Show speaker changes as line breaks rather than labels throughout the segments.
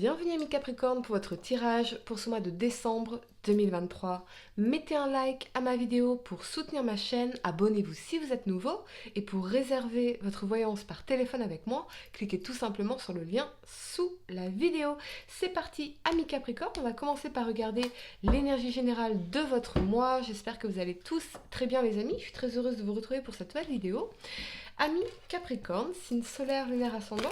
Bienvenue amis Capricorne pour votre tirage pour ce mois de décembre 2023. Mettez un like à ma vidéo pour soutenir ma chaîne, abonnez-vous si vous êtes nouveau et pour réserver votre voyance par téléphone avec moi, cliquez tout simplement sur le lien sous la vidéo. C'est parti amis Capricorne, on va commencer par regarder l'énergie générale de votre mois. J'espère que vous allez tous très bien les amis, je suis très heureuse de vous retrouver pour cette nouvelle vidéo. Amis Capricorne, signe solaire, lunaire, ascendant,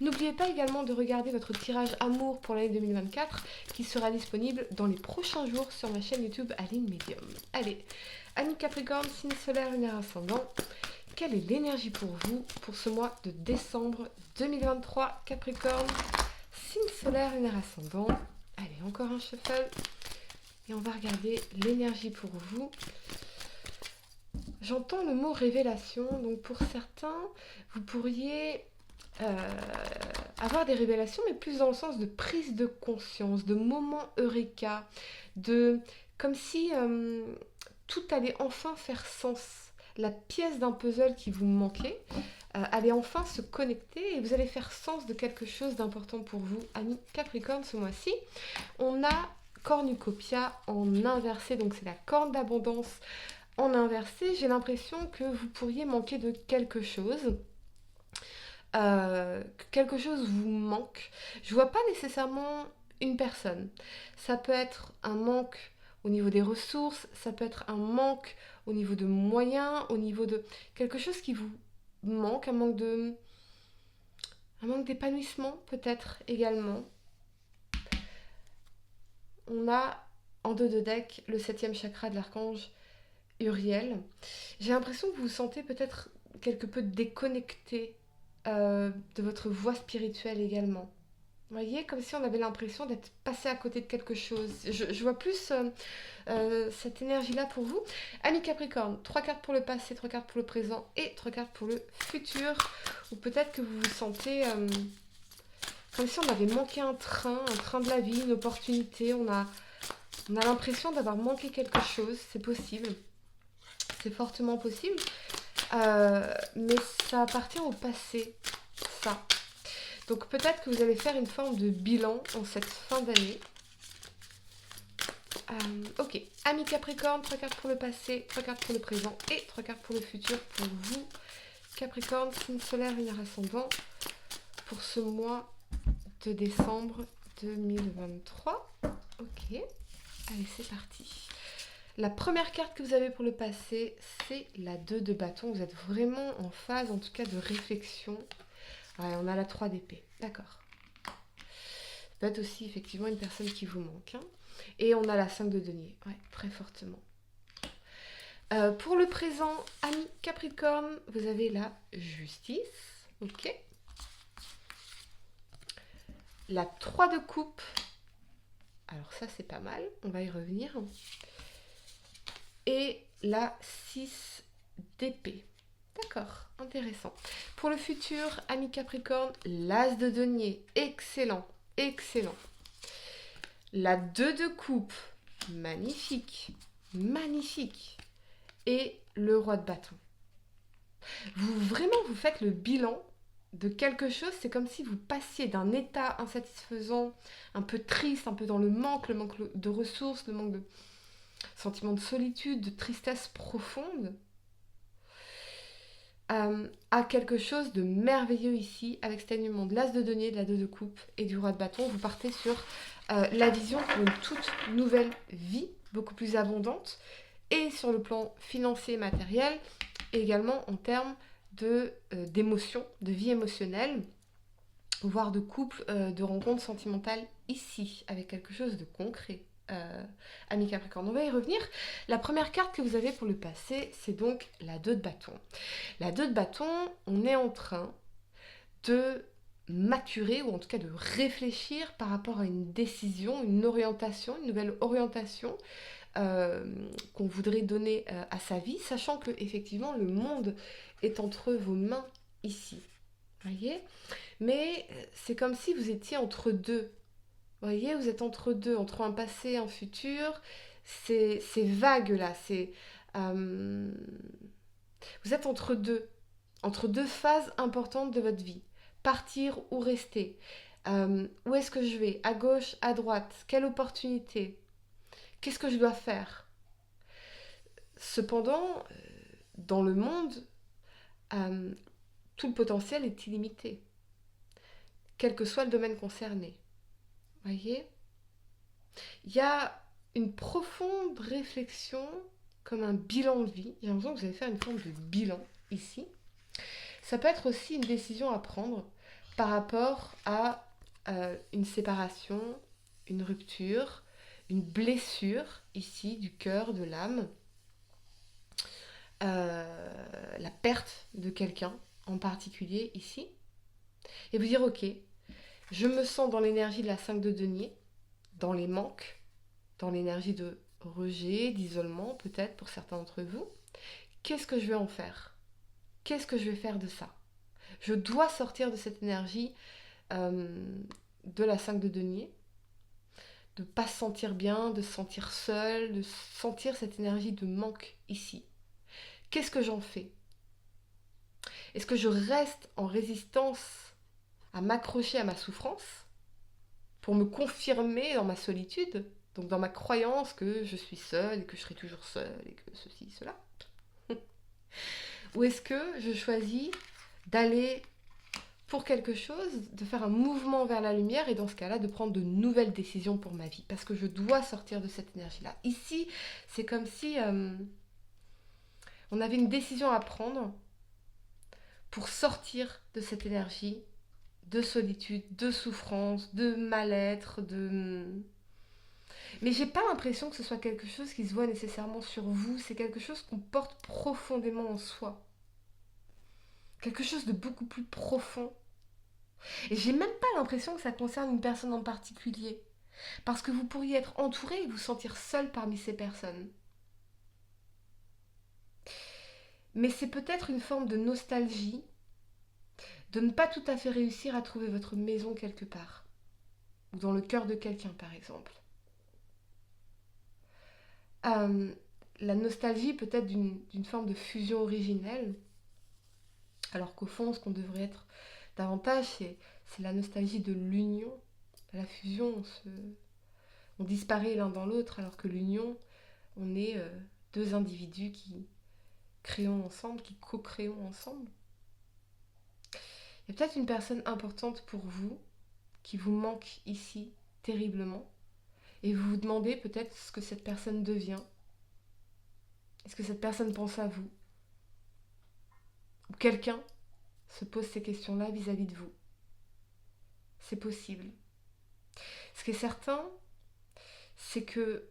n'oubliez pas également de regarder votre tirage amour pour l'année 2024 qui sera disponible dans les prochains jours sur ma chaîne YouTube Aline Medium. Allez, amis Capricorne, signe solaire, lunaire, ascendant, quelle est l'énergie pour vous pour ce mois de décembre 2023 Capricorne, signe solaire, lunaire, ascendant. Allez, encore un shuffle et on va regarder l'énergie pour vous. J'entends le mot révélation, donc pour certains, vous pourriez avoir des révélations, mais plus dans le sens de prise de conscience, de moment eureka, de comme si tout allait enfin faire sens. La pièce d'un puzzle qui vous manquait allait enfin se connecter et vous allez faire sens de quelque chose d'important pour vous, amis Capricorne, ce mois-ci. On a cornucopia en inversé, donc c'est la corne d'abondance en inversé. J'ai l'impression que vous pourriez manquer de quelque chose. Que quelque chose vous manque. Je vois pas nécessairement une personne. Ça peut être un manque au niveau des ressources, ça peut être un manque au niveau de moyens, au niveau de quelque chose qui vous manque, un manque d'épanouissement peut-être également. On a en dos de deck le 7e chakra de l'archange Uriel. J'ai l'impression que vous vous sentez peut-être quelque peu déconnecté de votre voie spirituelle également. Vous voyez, comme si on avait l'impression d'être passé à côté de quelque chose. Je vois plus cette énergie-là pour vous. Amis Capricorne, 3 cartes pour le passé, 3 cartes pour le présent et 3 cartes pour le futur. Ou peut-être que vous vous sentez comme si on avait manqué un train de la vie, une opportunité. On a l'impression d'avoir manqué quelque chose. C'est possible. C'est fortement possible. Mais ça appartient au passé, ça. Donc peut-être que vous allez faire une forme de bilan en cette fin d'année. Ok, amis Capricorne, 3 cartes pour le passé, 3 cartes pour le présent et 3 cartes pour le futur pour vous. Capricorne, signe solaire, lunaire, ascendant pour ce mois de décembre 2023. Ok, allez c'est parti. La première carte que vous avez pour le passé, c'est la 2 de bâton. Vous êtes vraiment en phase, en tout cas, de réflexion. Ouais, on a la 3 d'épée. D'accord. Ça peut être aussi, effectivement, une personne qui vous manque. Hein. Et on a la 5 de denier. Ouais, très fortement. Pour le présent, ami Capricorne, vous avez la justice. Ok. La 3 de coupe. Alors ça, c'est pas mal. On va y revenir. Et la 6 d'épée. D'accord, intéressant. Pour le futur, ami Capricorne, l'as de denier, excellent, excellent. La 2 de coupe, magnifique, magnifique. Et le roi de bâton. Vous faites le bilan de quelque chose, c'est comme si vous passiez d'un état insatisfaisant, un peu triste, un peu dans le manque de ressources, le manque de sentiment de solitude, de tristesse profonde, à quelque chose de merveilleux ici, avec cet alignement de l'as de denier, de la 2 de coupe et du roi de bâton. Vous partez sur la vision pour une toute nouvelle vie, beaucoup plus abondante, et sur le plan financier et matériel, et également en termes d'émotion, de vie émotionnelle, voire de couple, de rencontre sentimentale ici, avec quelque chose de concret. Amis Capricorne, on va y revenir. La première carte que vous avez pour le passé, c'est donc la 2 de bâton. La 2 de bâton, on est en train de maturer ou en tout cas de réfléchir par rapport à une décision, une orientation, une nouvelle orientation qu'on voudrait donner à sa vie, sachant que effectivement le monde est entre vos mains ici. Voyez ? Mais c'est comme si vous étiez entre deux. Vous voyez, vous êtes entre deux, entre un passé et un futur. C'est vague là. Vous êtes entre deux phases importantes de votre vie. Partir ou rester. Où est-ce que je vais? À gauche, à droite? Quelle opportunité? Qu'est-ce que je dois faire? Cependant, dans le monde, euh, tout le potentiel est illimité, quel que soit le domaine concerné. Voyez? Il y a une profonde réflexion comme un bilan de vie. J'ai l'impression que vous allez faire une forme de bilan ici. Ça peut être aussi une décision à prendre par rapport à une séparation, une rupture, une blessure ici du cœur, de l'âme, la perte de quelqu'un en particulier ici. Et vous dire, ok, je me sens dans l'énergie de la 5 de denier, dans les manques, dans l'énergie de rejet, d'isolement peut-être pour certains d'entre vous. Qu'est-ce que je vais en faire? Qu'est-ce que je vais faire de ça? Je dois sortir de cette énergie de la 5 de denier, de ne pas se sentir bien, de se sentir seul, de sentir cette énergie de manque ici. Qu'est-ce que j'en fais? Est-ce que je reste en résistance à m'accrocher à ma souffrance pour me confirmer dans ma solitude, donc dans ma croyance que je suis seule et que je serai toujours seule et que ceci, cela? Ou est-ce que je choisis d'aller pour quelque chose, de faire un mouvement vers la lumière et dans ce cas-là, de prendre de nouvelles décisions pour ma vie parce que je dois sortir de cette énergie-là. Ici, c'est comme si on avait une décision à prendre pour sortir de cette énergie de solitude, de souffrance, de mal-être, de... Mais j'ai pas l'impression que ce soit quelque chose qui se voit nécessairement sur vous, c'est quelque chose qu'on porte profondément en soi. Quelque chose de beaucoup plus profond. Et j'ai même pas l'impression que ça concerne une personne en particulier. Parce que vous pourriez être entouré et vous sentir seul parmi ces personnes. Mais c'est peut-être une forme de nostalgie de ne pas tout à fait réussir à trouver votre maison quelque part. Ou dans le cœur de quelqu'un, par exemple. La nostalgie peut-être d'une forme de fusion originelle. Alors qu'au fond, ce qu'on devrait être davantage, c'est la nostalgie de l'union. La fusion, on disparaît l'un dans l'autre, alors que l'union, on est deux individus qui créons ensemble, qui co-créons ensemble. Il y a peut-être une personne importante pour vous qui vous manque ici terriblement et vous vous demandez peut-être ce que cette personne devient. Est-ce que cette personne pense à vous? Ou quelqu'un se pose ces questions-là vis-à-vis de vous? C'est possible. Ce qui est certain, c'est que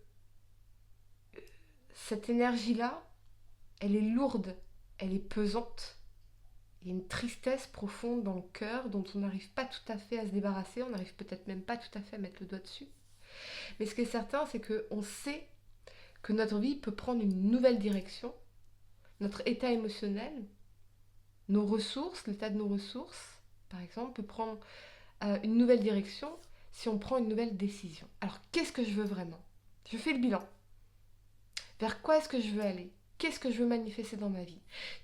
cette énergie-là, elle est lourde, elle est pesante. Il y a une tristesse profonde dans le cœur dont on n'arrive pas tout à fait à se débarrasser, on n'arrive peut-être même pas tout à fait à mettre le doigt dessus. Mais ce qui est certain, c'est qu'on sait que notre vie peut prendre une nouvelle direction, notre état émotionnel, nos ressources, l'état de nos ressources, par exemple, peut prendre une nouvelle direction si on prend une nouvelle décision. Alors, qu'est-ce que je veux vraiment? Je fais le bilan. Vers quoi est-ce que je veux aller? Qu'est-ce que je veux manifester dans ma vie?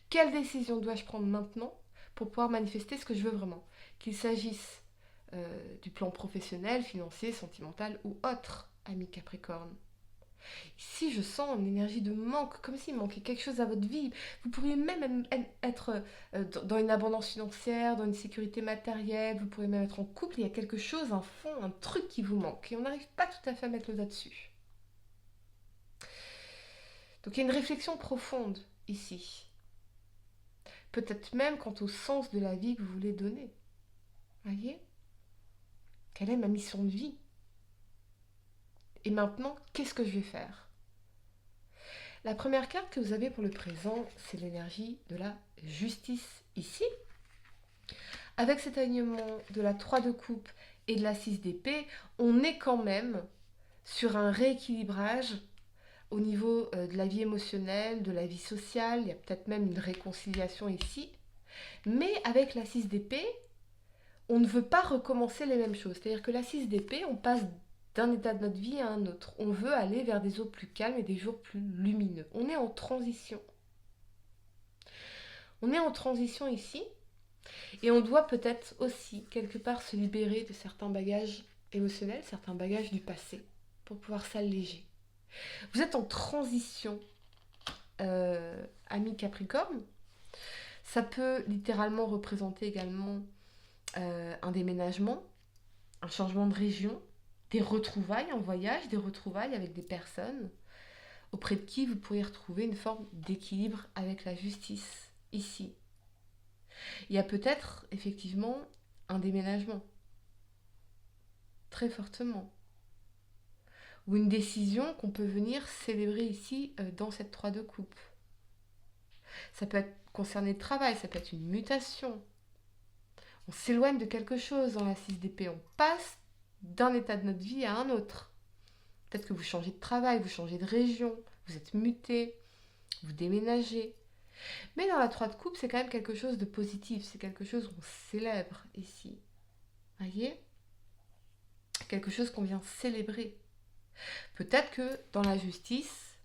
Quelle décision dois-je prendre maintenant pour pouvoir manifester ce que je veux vraiment? Qu'il s'agisse du plan professionnel, financier, sentimental ou autre, ami Capricorne. Si je sens une énergie de manque, comme s'il manquait quelque chose à votre vie, vous pourriez même être dans une abondance financière, dans une sécurité matérielle, vous pourriez même être en couple, il y a quelque chose, un fond, un truc qui vous manque et on n'arrive pas tout à fait à mettre le doigt dessus. Donc il y a une réflexion profonde ici. Peut-être même quant au sens de la vie que vous voulez donner. Voyez? Quelle est ma mission de vie? Et maintenant, qu'est-ce que je vais faire? La première carte que vous avez pour le présent, c'est l'énergie de la justice ici. Avec cet alignement de la 3 de coupe et de la 6 d'épée, on est quand même sur un rééquilibrage au niveau de la vie émotionnelle, de la vie sociale. Il y a peut-être même une réconciliation ici. Mais avec la 6 d'épée, on ne veut pas recommencer les mêmes choses. C'est-à-dire que la 6 d'épée, on passe d'un état de notre vie à un autre. On veut aller vers des eaux plus calmes et des jours plus lumineux. On est en transition. On est en transition ici. Et on doit peut-être aussi, quelque part, se libérer de certains bagages émotionnels, certains bagages du passé, pour pouvoir s'alléger. Vous êtes en transition, ami Capricorne. Ça peut littéralement représenter également un déménagement, un changement de région, des retrouvailles en voyage, des retrouvailles avec des personnes auprès de qui vous pourriez retrouver une forme d'équilibre avec la justice ici. Il y a peut-être effectivement un déménagement, très fortement, ou une décision qu'on peut venir célébrer ici dans cette 3 de coupe. Ça peut être concerné le travail, ça peut être une mutation. On s'éloigne de quelque chose dans la 6 d'épée, on passe d'un état de notre vie à un autre. Peut-être que vous changez de travail, vous changez de région, vous êtes muté, vous déménagez. Mais dans la 3 de coupe, c'est quand même quelque chose de positif, c'est quelque chose qu'on célèbre ici. Voyez ? Quelque chose qu'on vient célébrer. Peut-être que dans la justice,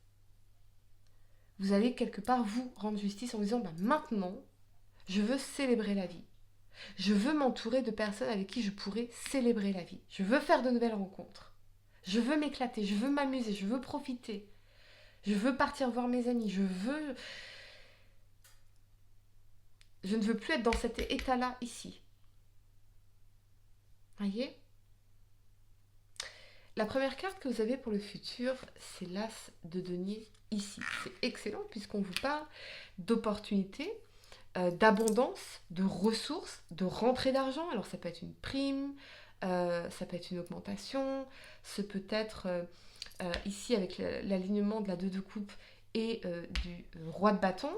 vous allez quelque part vous rendre justice en disant maintenant, je veux célébrer la vie. Je veux m'entourer de personnes avec qui je pourrais célébrer la vie. Je veux faire de nouvelles rencontres. Je veux m'éclater, je veux m'amuser, je veux profiter. Je veux partir voir mes amis, je ne veux plus être dans cet état-là ici. Voyez ? La première carte que vous avez pour le futur, c'est l'As de denier ici. C'est excellent puisqu'on vous parle d'opportunités, d'abondance, de ressources, de rentrée d'argent. Alors ça peut être une prime, ça peut être une augmentation, ce peut être ici avec l'alignement de la 2 de coupe et du roi de bâton,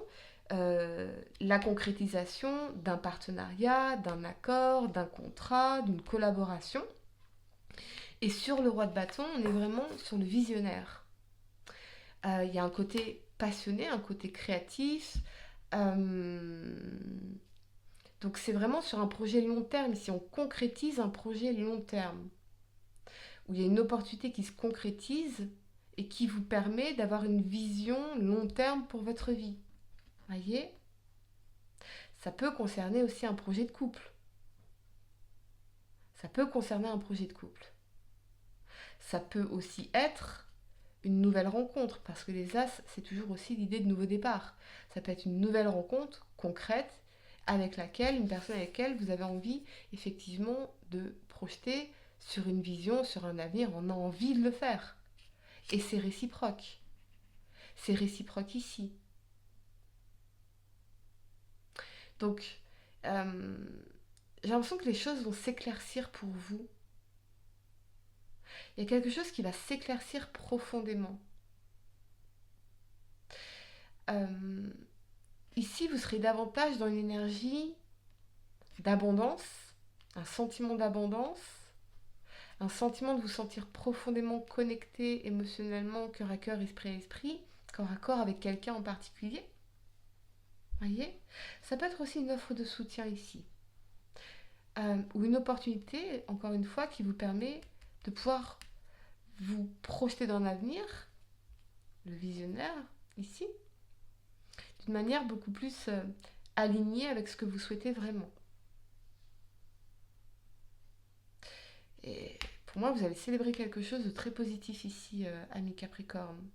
la concrétisation d'un partenariat, d'un accord, d'un contrat, d'une collaboration. Et sur le roi de bâton, on est vraiment sur le visionnaire. Il y a un côté passionné, un côté créatif. Donc c'est vraiment sur un projet long terme. Ici, on concrétise un projet long terme. Où il y a une opportunité qui se concrétise et qui vous permet d'avoir une vision long terme pour votre vie. Voyez ? Ça peut concerner aussi un projet de couple. Ça peut concerner un projet de couple. Ça peut aussi être une nouvelle rencontre, parce que les As, c'est toujours aussi l'idée de nouveau départ. Ça peut être une nouvelle rencontre concrète avec laquelle, une personne avec laquelle vous avez envie effectivement de projeter sur une vision, sur un avenir, on a envie de le faire. Et c'est réciproque. C'est réciproque ici. Donc, j'ai l'impression que les choses vont s'éclaircir pour vous. Il y a quelque chose qui va s'éclaircir profondément. Ici, vous serez davantage dans une énergie d'abondance, un sentiment d'abondance, un sentiment de vous sentir profondément connecté émotionnellement, cœur à cœur, esprit à esprit, corps à corps avec quelqu'un en particulier. Voyez ? Ça peut être aussi une offre de soutien ici. Ou une opportunité, encore une fois, qui vous permet de pouvoir vous projeter dans l'avenir, le visionnaire, ici, d'une manière beaucoup plus alignée avec ce que vous souhaitez vraiment. Et pour moi, vous allez célébrer quelque chose de très positif ici, ami Capricorne.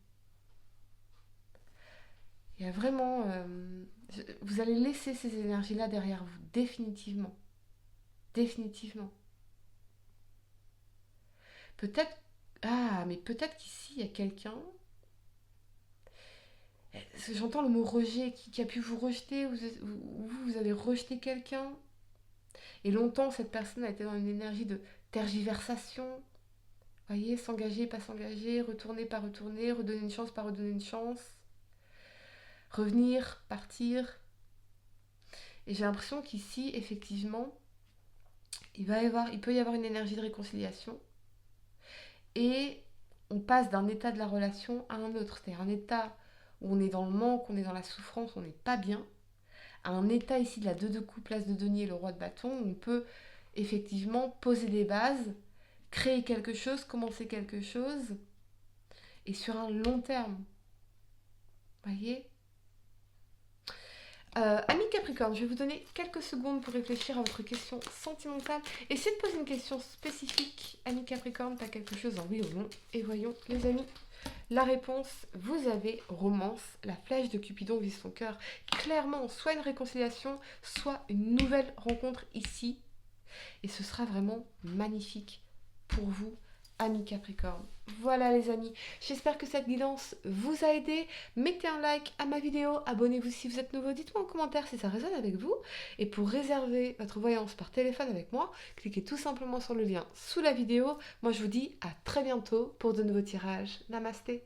Il y a vraiment... vous allez laisser ces énergies-là derrière vous, définitivement. Définitivement. Peut-être... Ah, mais peut-être qu'ici, il y a quelqu'un... J'entends le mot rejet, qui a pu vous rejeter, vous avez rejeté quelqu'un. Et longtemps, cette personne a été dans une énergie de tergiversation. Voyez, s'engager, pas s'engager, retourner, pas retourner, redonner une chance, pas redonner une chance. Revenir, partir. Et j'ai l'impression qu'ici, effectivement, il peut y avoir une énergie de réconciliation. Et on passe d'un état de la relation à un autre. C'est-à-dire un état où on est dans le manque, on est dans la souffrance, on n'est pas bien. À un état ici de la 2 de coupe, place de denier, le roi de bâton, où on peut effectivement poser des bases, créer quelque chose, commencer quelque chose, et sur un long terme. Voyez ? Ami Capricorne, je vais vous donner quelques secondes pour réfléchir à votre question sentimentale. Essayez de poser une question spécifique. Ami Capricorne, t'as quelque chose en oui ou non? Et voyons, les amis. La réponse, vous avez romance, la flèche de Cupidon vise son cœur. Clairement, soit une réconciliation, soit une nouvelle rencontre ici. Et ce sera vraiment magnifique pour vous, amis Capricorne. Voilà les amis, j'espère que cette guidance vous a aidé. Mettez un like à ma vidéo, abonnez-vous si vous êtes nouveau, dites-moi en commentaire si ça résonne avec vous. Et pour réserver votre voyance par téléphone avec moi, cliquez tout simplement sur le lien sous la vidéo. Moi je vous dis à très bientôt pour de nouveaux tirages. Namasté.